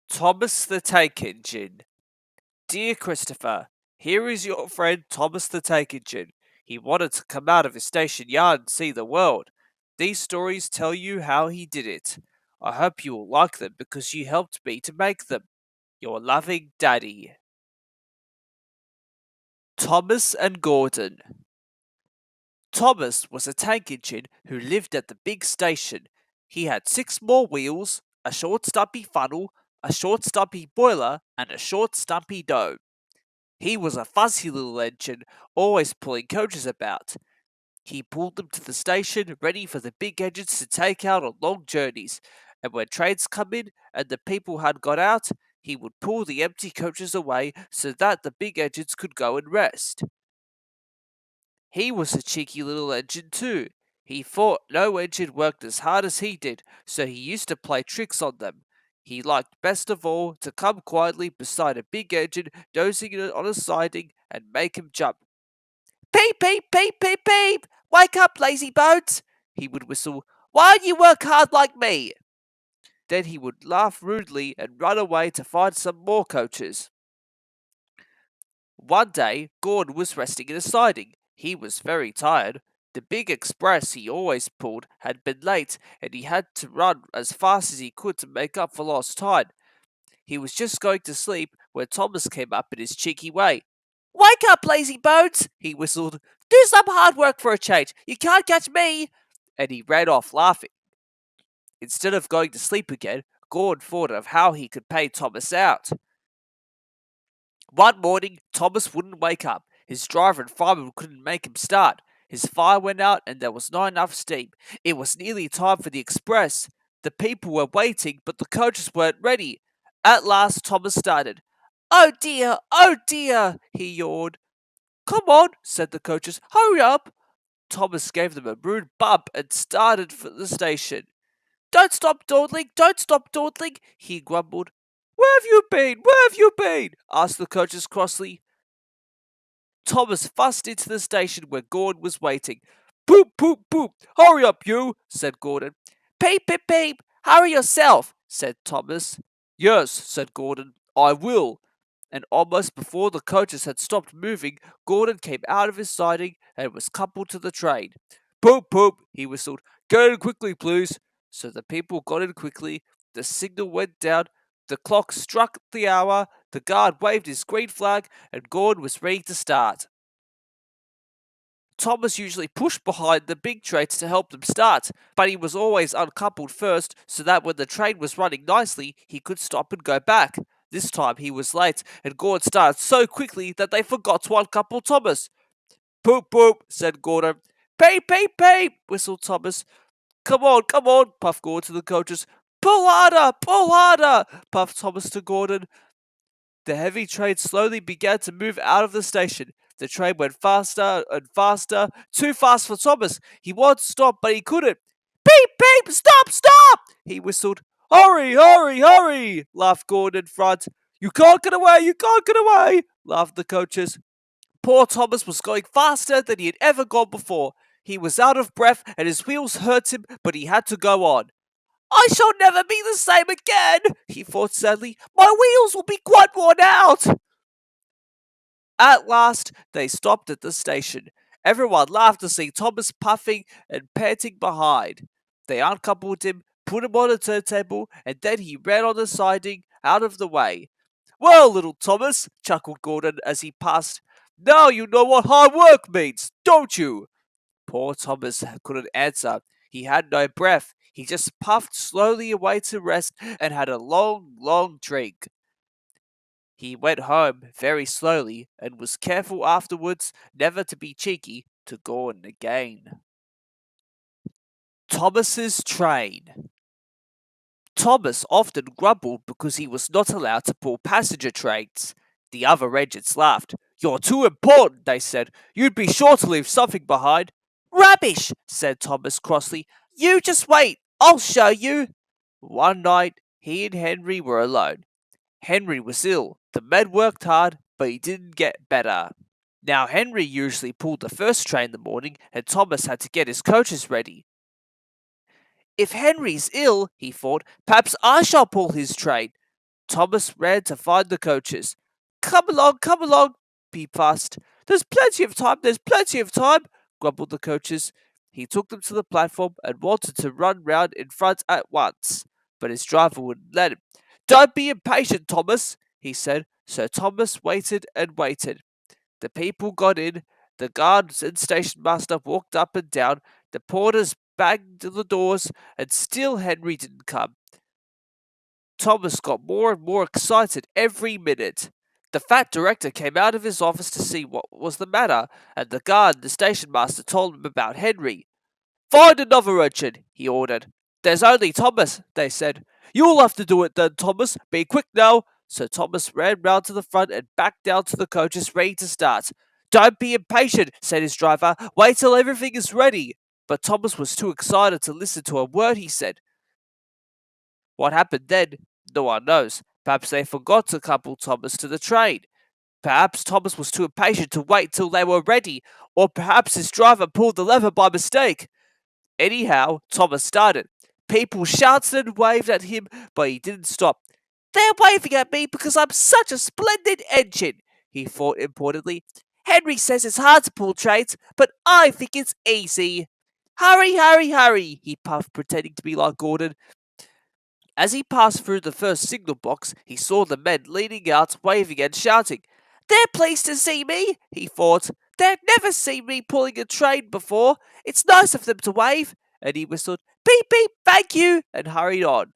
Thomas the Tank Engine. Dear Christopher, here is your friend Thomas the Tank Engine. He wanted to come out of his station yard and see the world. These stories tell you how he did it. I hope you will like them because you helped me to make them. Your loving Daddy. Thomas and Gordon. Thomas was a tank engine who lived at the big station. He had 6 more wheels, a short stumpy funnel, a short stumpy boiler, and a short stumpy dome. He was a fussy little engine, always pulling coaches about. He pulled them to the station, ready for the big engines to take out on long journeys, and when trains come in and the people had got out, he would pull the empty coaches away so that the big engines could go and rest. He was a cheeky little engine too. He thought no engine worked as hard as he did, so he used to play tricks on them. He liked best of all to come quietly beside a big engine dozing on a siding and make him jump. Peep, peep, peep, peep, peep! Wake up, lazy bones! He would whistle. Why don't you work hard like me? Then he would laugh rudely and run away to find some more coaches. One day, Gordon was resting in a siding. He was very tired. The big express he always pulled had been late, and he had to run as fast as he could to make up for lost time. He was just going to sleep when Thomas came up in his cheeky way. Wake up, lazy bones! He whistled. Do some hard work for a change. You can't catch me! And he ran off laughing. Instead of going to sleep again, Gordon thought of how he could pay Thomas out. One morning, Thomas wouldn't wake up. His driver and fireman couldn't make him start. His fire went out and there was not enough steam. It was nearly time for the express. The people were waiting, but the coaches weren't ready. At last, Thomas started. Oh dear, he yawned. Come on, said the coaches. Hurry up. Thomas gave them a rude bump and started for the station. Don't stop dawdling, he grumbled. Where have you been? Asked the coaches crossly. Thomas fussed into the station where Gordon was waiting. Poop, poop, poop, hurry up, you, said Gordon. Peep, peep, peep, hurry yourself, said Thomas. Yes, said Gordon, I will. And almost before the coaches had stopped moving, Gordon came out of his siding and was coupled to the train. Poop, poop, he whistled. Get in quickly, please. So the people got in quickly, the signal went down, the clock struck the hour, the guard waved his green flag, and Gordon was ready to start. Thomas usually pushed behind the big trains to help them start, but he was always uncoupled first so that when the train was running nicely, he could stop and go back. This time he was late, and Gordon started so quickly that they forgot to uncouple Thomas. Poop, poop, said Gordon. Peep, peep, peep, whistled Thomas. Come on, puffed Gordon to the coaches. Pull harder, puffed Thomas to Gordon. The heavy train slowly began to move out of the station. The train went faster and faster, too fast for Thomas. He wanted to stop, but he couldn't. Beep, beep, stop, he whistled. Hurry, laughed Gordon in front. You can't get away, laughed the coaches. Poor Thomas was going faster than he had ever gone before. He was out of breath and his wheels hurt him, but he had to go on. I shall never be the same again, he thought sadly. My wheels will be quite worn out. At last, they stopped at the station. Everyone laughed to see Thomas puffing and panting behind. They uncoupled him, put him on a turntable, and then he ran on the siding out of the way. Well, little Thomas, chuckled Gordon as he passed. Now you know what hard work means, don't you? Poor Thomas couldn't answer. He had no breath. He just puffed slowly away to rest and had a long drink. He went home very slowly and was careful afterwards never to be cheeky to Gordon again. Thomas's train. Thomas often grumbled because he was not allowed to pull passenger trains. The other engines laughed. You're too important, they said. You'd be sure to leave something behind. Rubbish, said Thomas crossly. You just wait. I'll show you. One night, he and Henry were alone. Henry was ill. The men worked hard, but he didn't get better. Now, Henry usually pulled the first train in the morning, and Thomas had to get his coaches ready. If Henry's ill, he thought, perhaps I shall pull his train. Thomas ran to find the coaches. Come along, he fussed. There's plenty of time, grumbled the coaches. He took them to the platform and wanted to run round in front at once, but his driver wouldn't let him. Don't be impatient, Thomas, he said, so Thomas waited and waited. The people got in, the guards and station master walked up and down, the porters banged the doors, and still Henry didn't come. Thomas got more and more excited every minute. The fat director came out of his office to see what was the matter, and the guard and the station master told him about Henry. Find another urchin, he ordered. There's only Thomas, they said. You'll have to do it then, Thomas. Be quick now. So Thomas ran round to the front and backed down to the coaches ready to start. Don't be impatient, said his driver. Wait till everything is ready. But Thomas was too excited to listen to a word he said. What happened then? No one knows. Perhaps they forgot to couple Thomas to the train. Perhaps Thomas was too impatient to wait till they were ready, or perhaps his driver pulled the lever by mistake. Anyhow, Thomas started. People shouted and waved at him, but he didn't stop. They're waving at me because I'm such a splendid engine, he thought importantly. Henry says it's hard to pull trains, but I think it's easy. Hurry, hurry, hurry, he puffed, pretending to be like Gordon. As he passed through the first signal box, he saw the men leaning out, waving and shouting. They're pleased to see me, he thought. They've never seen me pulling a train before. It's nice of them to wave. And he whistled, beep, beep, thank you, and hurried on.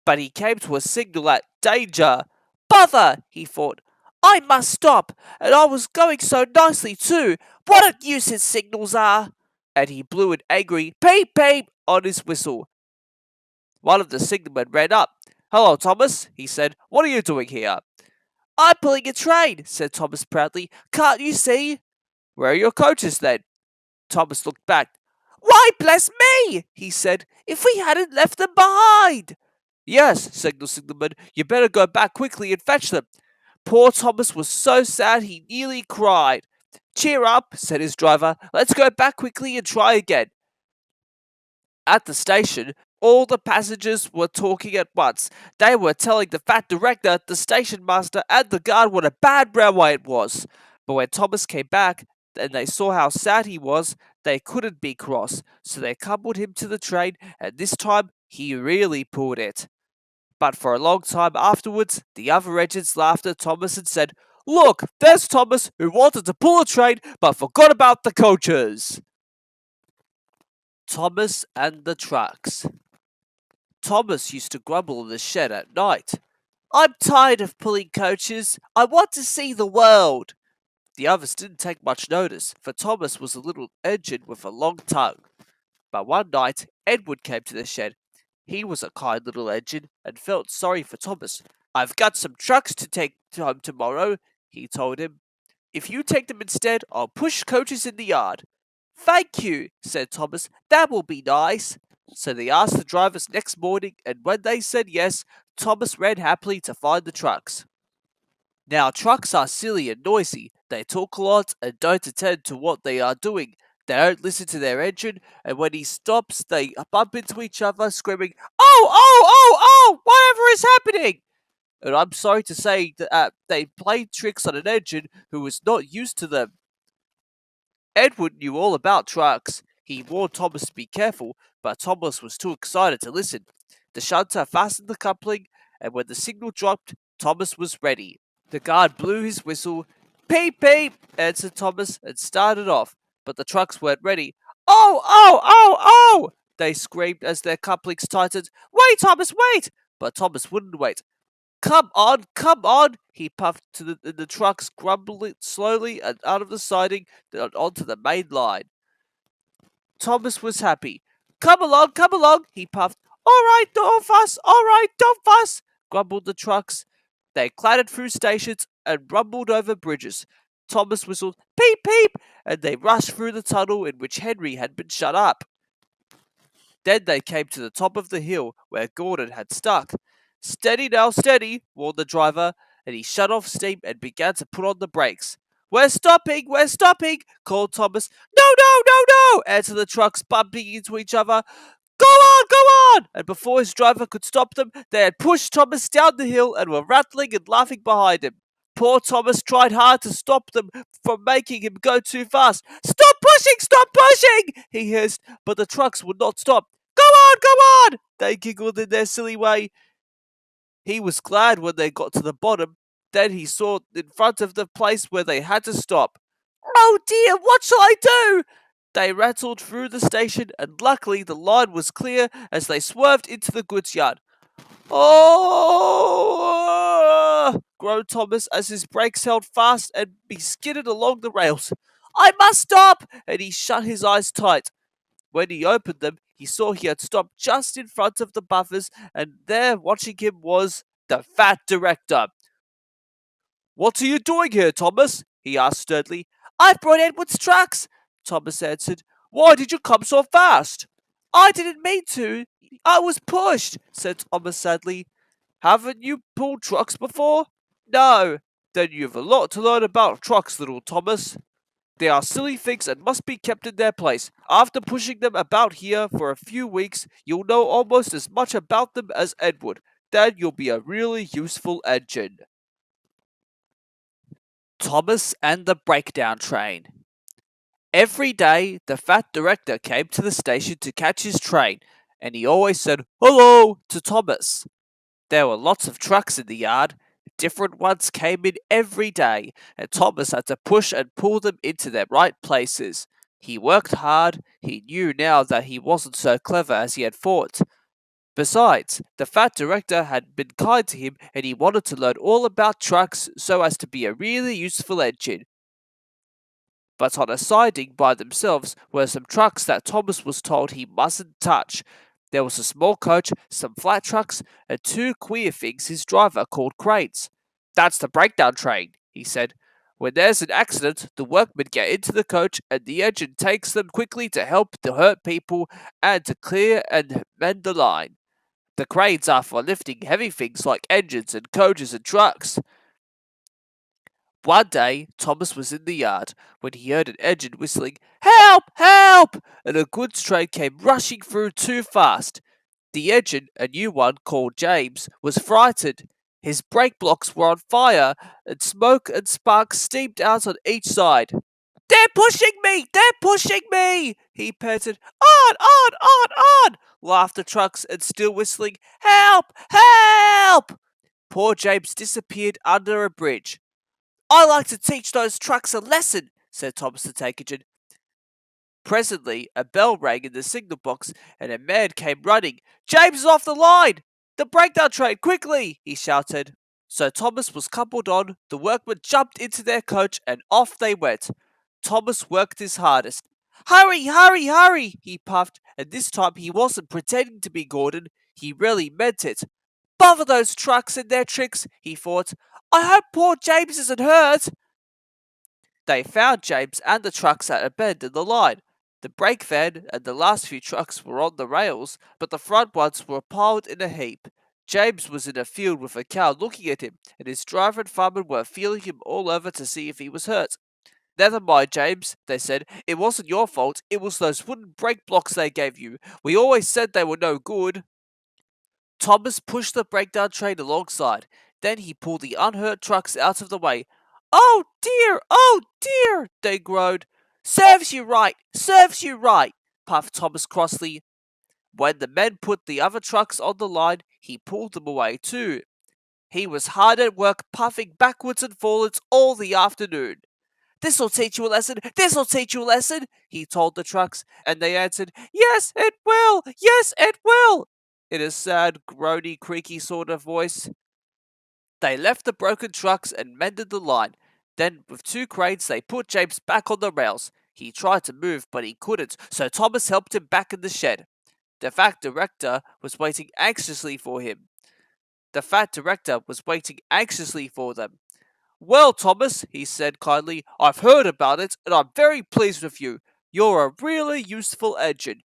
But he came to a signal at danger. Bother, he thought. I must stop, and I was going so nicely too. What a nuisance signals are. And he blew an angry beep, beep on his whistle. One of the signalmen ran up. Hello, Thomas, he said. What are you doing here? I'm pulling a train, said Thomas proudly. Can't you see? Where are your coaches, then? Thomas looked back. Why, bless me, he said, if we hadn't left them behind. Yes, said the signalman, you better go back quickly and fetch them. Poor Thomas was so sad he nearly cried. Cheer up, said his driver. Let's go back quickly and try again. At the station, all the passengers were talking at once. They were telling the fat director, the station master, and the guard what a bad railway it was. But when Thomas came back, and they saw how sad he was, they couldn't be cross, so they coupled him to the train, and this time he really pulled it. But for a long time afterwards, the other engines laughed at Thomas and said, Look, there's Thomas, who wanted to pull a train, but forgot about the coaches. Thomas and the trucks. Thomas used to grumble in the shed at night. I'm tired of pulling coaches. I want to see the world. The others didn't take much notice, for Thomas was a little engine with a long tongue. But one night, Edward came to the shed. He was a kind little engine and felt sorry for Thomas. I've got some trucks to take home tomorrow, he told him. If you take them instead, I'll push coaches in the yard. Thank you, said Thomas. That will be nice. So they asked the drivers next morning, and when they said yes, Thomas ran happily to find the trucks. Now, trucks are silly and noisy. They talk a lot and don't attend to what they are doing. They don't listen to their engine, and when he stops, they bump into each other, screaming, Oh, oh, oh, oh, whatever is happening? And I'm sorry to say that they played tricks on an engine who was not used to them. Edward knew all about trucks. He warned Thomas to be careful, but Thomas was too excited to listen. The shunter fastened the coupling, and when the signal dropped, Thomas was ready. The guard blew his whistle. Peep, peep, answered Thomas, and started off, but the trucks weren't ready. Oh, oh, oh, oh, they screamed as their couplings tightened. Wait, Thomas, wait! But Thomas wouldn't wait. Come on, he puffed to the trucks, grumbling slowly and out of the siding onto the main line. Thomas was happy. Come along, he puffed. All right, don't fuss, grumbled the trucks. They clattered through stations and rumbled over bridges. Thomas whistled, peep, peep, and they rushed through the tunnel in which Henry had been shut up. Then they came to the top of the hill where Gordon had stuck. Steady now, steady, warned the driver, and he shut off steam and began to put on the brakes. We're stopping, called Thomas. No, answered the trucks, bumping into each other. Go on, go on! And before his driver could stop them, they had pushed Thomas down the hill and were rattling and laughing behind him. Poor Thomas tried hard to stop them from making him go too fast. Stop pushing! Stop pushing! He hissed, but the trucks would not stop. Go on, go on! They giggled in their silly way. He was glad when they got to the bottom. Then he saw in front of the place where they had to stop. Oh dear, what shall I do? They rattled through the station, and luckily the line was clear as they swerved into the goods yard. Oh! Groaned Thomas as his brakes held fast and he skidded along the rails. I must stop! And he shut his eyes tight. When he opened them, he saw he had stopped just in front of the buffers, and there watching him was the fat director. What are you doing here, Thomas? He asked sternly. I've brought Edward's trucks, Thomas answered. Why did you come so fast? I didn't mean to. I was pushed, said Thomas sadly. Haven't you pulled trucks before? No. Then you've a lot to learn about trucks, little Thomas. They are silly things and must be kept in their place. After pushing them about here for a few weeks, you'll know almost as much about them as Edward. Then you'll be a really useful engine. Thomas and the Breakdown Train. Every day, the fat director came to the station to catch his train, and he always said, Hello, to Thomas. There were lots of trucks in the yard. Different ones came in every day, and Thomas had to push and pull them into their right places. He worked hard. He knew now that he wasn't so clever as he had thought. Besides, the fat director had been kind to him, and he wanted to learn all about trucks so as to be a really useful engine. But on a siding by themselves were some trucks that Thomas was told he mustn't touch. There was a small coach, some flat trucks, and two queer things his driver called cranes. That's the breakdown train, he said. When there's an accident, the workmen get into the coach and the engine takes them quickly to help the hurt people and to clear and mend the line. The cranes are for lifting heavy things like engines and coaches and trucks. One day, Thomas was in the yard when he heard an engine whistling, Help! Help! And a goods train came rushing through too fast. The engine, a new one called James, was frightened. His brake blocks were on fire, and smoke and sparks steamed out on each side. They're pushing me! They're pushing me! He panted. On! Laughed the trucks, and still whistling, Help! Help! Poor James disappeared under a bridge. I like to teach those trucks a lesson, said Thomas the Tank Engine. Presently, a bell rang in the signal box, and a man came running. James is off the line! The breakdown train, quickly! He shouted. So Thomas was coupled on, the workmen jumped into their coach, and off they went. Thomas worked his hardest. Hurry, hurry, hurry, he puffed, and this time he wasn't pretending to be Gordon, he really meant it. Bother those trucks and their tricks, he thought. I hope poor James isn't hurt. They found James and the trucks at a bend in the line. The brake van and the last few trucks were on the rails, but the front ones were piled in a heap. James was in a field with a cow looking at him, and his driver and fireman were feeling him all over to see if he was hurt. Never mind, James, they said. It wasn't your fault. It was those wooden brake blocks they gave you. We always said they were no good. Thomas pushed the breakdown train alongside. Then he pulled the unhurt trucks out of the way. Oh dear, they groaned. Serves you right, puffed Thomas crossly. When the men put the other trucks on the line, he pulled them away too. He was hard at work puffing backwards and forwards all the afternoon. This'll teach you a lesson, he told the trucks, and they answered, Yes, it will, in a sad, groany, creaky sort of voice. They left the broken trucks and mended the line. Then, with two cranes, they put James back on the rails. He tried to move, but he couldn't, so Thomas helped him back in the shed. The fat director was waiting anxiously for them. Well, Thomas, he said kindly, I've heard about it, and I'm very pleased with you. You're a really useful engine.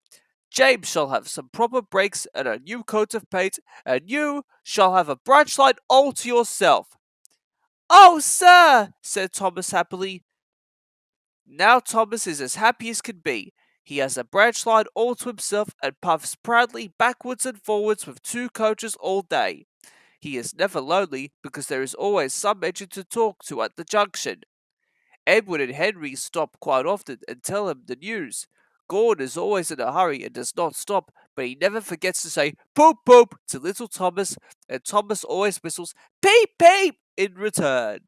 James shall have some proper brakes and a new coat of paint, and you shall have a branch line all to yourself. Oh, sir, said Thomas happily. Now Thomas is as happy as could be. He has a branch line all to himself and puffs proudly backwards and forwards with two coaches all day. He is never lonely because there is always some engine to talk to at the junction. Edward and Henry stop quite often and tell him the news. Gordon is always in a hurry and does not stop, but he never forgets to say poop poop to little Thomas, and Thomas always whistles peep peep in return.